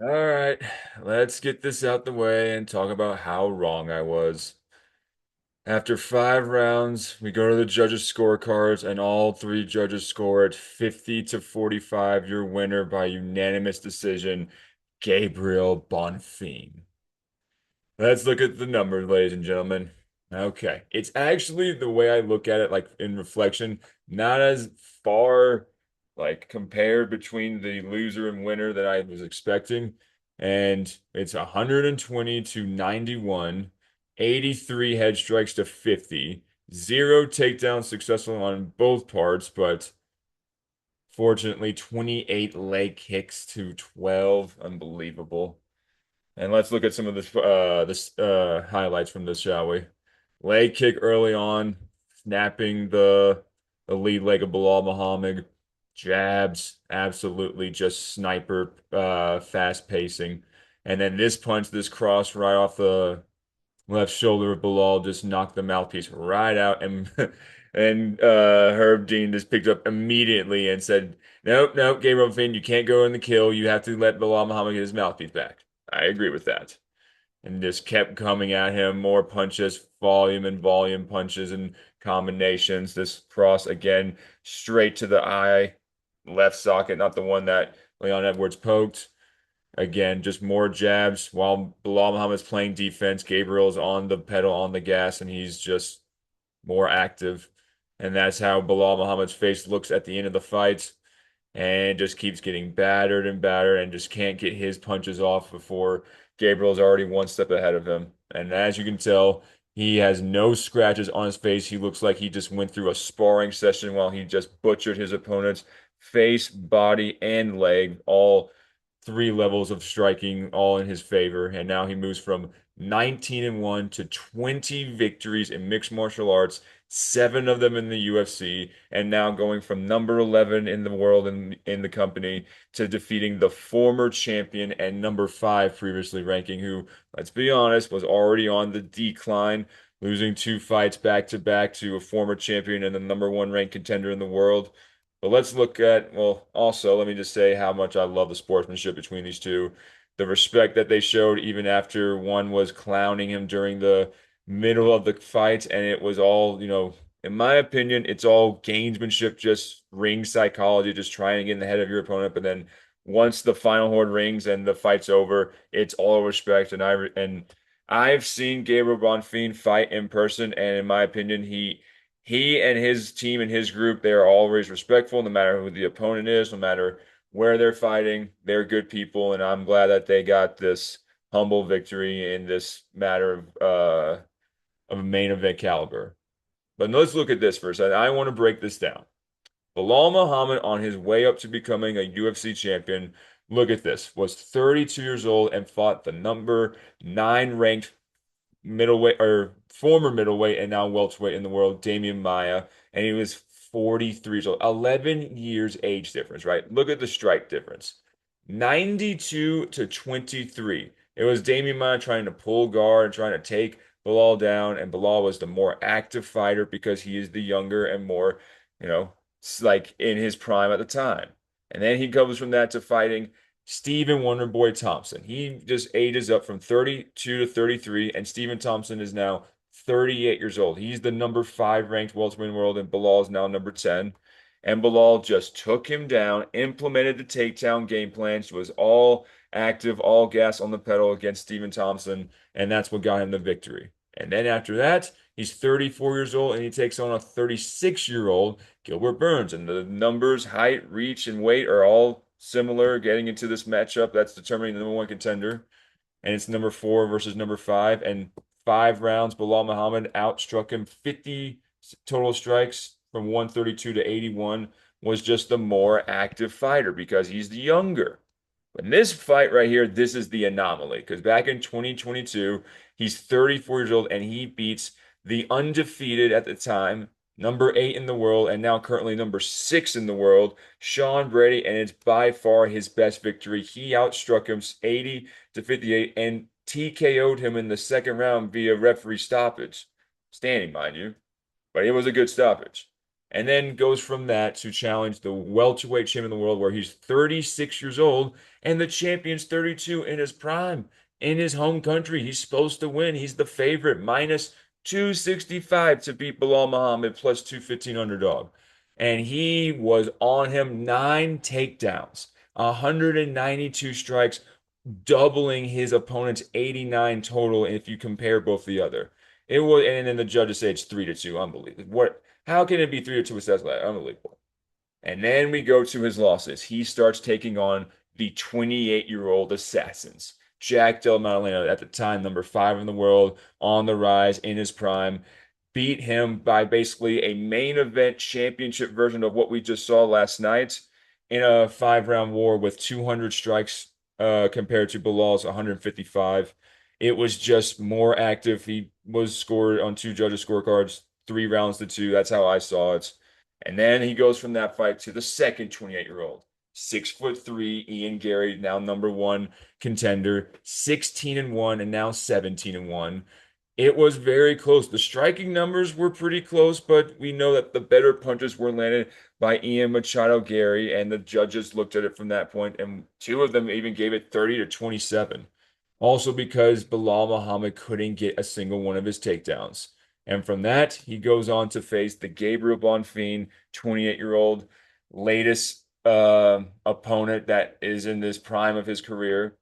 All right, let's get this out the way and talk about how wrong I was. After 5 rounds, we go to the judges' scorecards, and all three judges score at 50 to 45. Your winner by unanimous decision, Gabriel Bonfim. Let's look at the numbers, ladies and gentlemen. Okay. It's actually the way I look at it, like in reflection, not as far like compared between the loser and winner that I was expecting. And it's 120 to 91, 83 head strikes to 50, zero takedowns successful on both parts, but fortunately 28 leg kicks to 12. Unbelievable. And let's look at some of this highlights from this, shall we? Leg kick early on, snapping the lead leg of Belal Muhammad. Jabs, absolutely just sniper, fast pacing. And then this punch, this cross right off the left shoulder of Belal just knocked the mouthpiece right out, and Herb Dean just picked up immediately and said, "Nope, nope, Gabriel Finn, you can't go in the kill. You have to let Belal Muhammad get his mouthpiece back." I agree with that. And just kept coming at him, more punches, volume and volume punches and combinations. This cross again, straight to the eye, left socket, not the one that Leon Edwards poked. Again, just more jabs while Belal Muhammad's playing defense. Gabriel's on the pedal, on the gas, and he's just more active. And that's how Belal Muhammad's face looks at the end of the fight and just keeps getting battered and battered and just can't get his punches off before Gabriel's already one step ahead of him. And as you can tell, he has no scratches on his face. He looks like he just went through a sparring session while he just butchered his opponent's face, body, and leg, all three levels of striking, all in his favor. And now he moves from 19 and 1 to 20 victories in mixed martial arts, seven of them in the UFC, and now going from number 11 in the world in the company to defeating the former champion and number 5 previously ranking, who, let's be honest, was already on the decline, losing two fights back to back to a former champion and the number one ranked contender in the world. But let's look at, well, also, let me just say how much I love the sportsmanship between these two. The respect that they showed even after one was clowning him during the middle of the fight, and it was all, in my opinion, it's all gamesmanship, just ring psychology, just trying to get in the head of your opponent. But then once the final horn rings and the fight's over, it's all respect. And I've seen Gabriel Bonfim fight in person, and in my opinion, he and his team and his group, they are always respectful, no matter who the opponent is, no matter where they're fighting. They're good people, and I'm glad that they got this humble victory in this matter of a main event caliber. But let's look at this first. I want to break this down. Belal Muhammad, on his way up to becoming a UFC champion, look at this, was 32 years old and fought the number 9 ranked middleweight or former middleweight and now welterweight in the world, Damian Maia, and he was 43 years old. 11 years age difference, right? Look at the strike difference. 92 to 23. It was Damian Maia trying to pull guard and trying to take Belal down, and Belal was the more active fighter because he is the younger and more, like in his prime at the time. And then he goes from that to fighting Stephen Wonderboy Thompson. He just ages up from 32 to 33, and Stephen Thompson is now 38 years old. He's the number 5 ranked welterweight in the world, and Belal is now number 10. And Belal just took him down, implemented the takedown game plan. She was all active, all gas on the pedal against Stephen Thompson, and that's what got him the victory. And then after that, he's 34 years old, and he takes on a 36-year-old Gilbert Burns. And the numbers, height, reach, and weight are all similar getting into this matchup. That's determining the number one contender. And it's number 4 versus number 5. And 5 rounds, Belal Muhammad outstruck him 50 total strikes from 132 to 81, was just the more active fighter because he's the younger. But in this fight right here, this is the anomaly because back in 2022, he's 34 years old and he beats the undefeated at the time, number 8 in the world, and now currently number 6 in the world, Sean Brady, and it's by far his best victory. He outstruck him 80 to 58 and TKO'd him in the second round via referee stoppage. Standing, mind you, but it was a good stoppage. and then goes from that to challenge the welterweight champion of the world, where he's 36 years old and the champion's 32 in his prime in his home country. He's supposed to win. He's the favorite, minus 265 to beat Belal Muhammad, plus 215 underdog. And he was on him, 9 takedowns, 192 strikes, doubling his opponent's 89 total if you compare both the other. It was, and then the judges say it's 3-2. Unbelievable. What? How can it be 3-2 with Seth? Unbelievable. And then we go to his losses. He starts taking on the 28-year-old assassins. Jack Del Magdaleno, at the time, number 5 in the world, on the rise in his prime, beat him by basically a main event championship version of what we just saw last night in a 5-round war with 200 strikes compared to Bilal's 155. It was just more active. He was scored on two judges' scorecards, 3 rounds to 2. That's how I saw it. And then he goes from that fight to the second 28-year-old, 6'3" Ian Gary, now number 1 contender, 16-1 and now 17-1. It was very close. The striking numbers were pretty close, but we know that the better punches were landed by Ian Machado Gary, and the judges looked at it from that point, and 2 of them even gave it 30-27. Also because Belal Muhammad couldn't get a single one of his takedowns. And from that, he goes on to face the Gabriel Bonfim, 28-year-old, latest opponent that is in this prime of his career,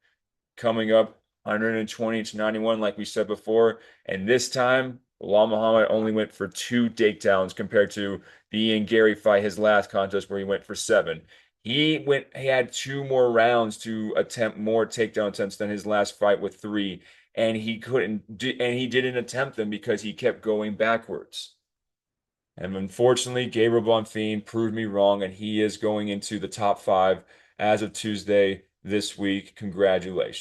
coming up 120-91, like we said before. And this time, Belal Muhammad only went for 2 takedowns compared to the Ian Gary fight, his last contest, where he went for 7. He had 2 more rounds to attempt more takedown attempts than his last fight with 3, and he didn't attempt them because he kept going backwards. And unfortunately, Gabriel Bonfim proved me wrong, and he is going into the top 5 as of Tuesday this week. Congratulations.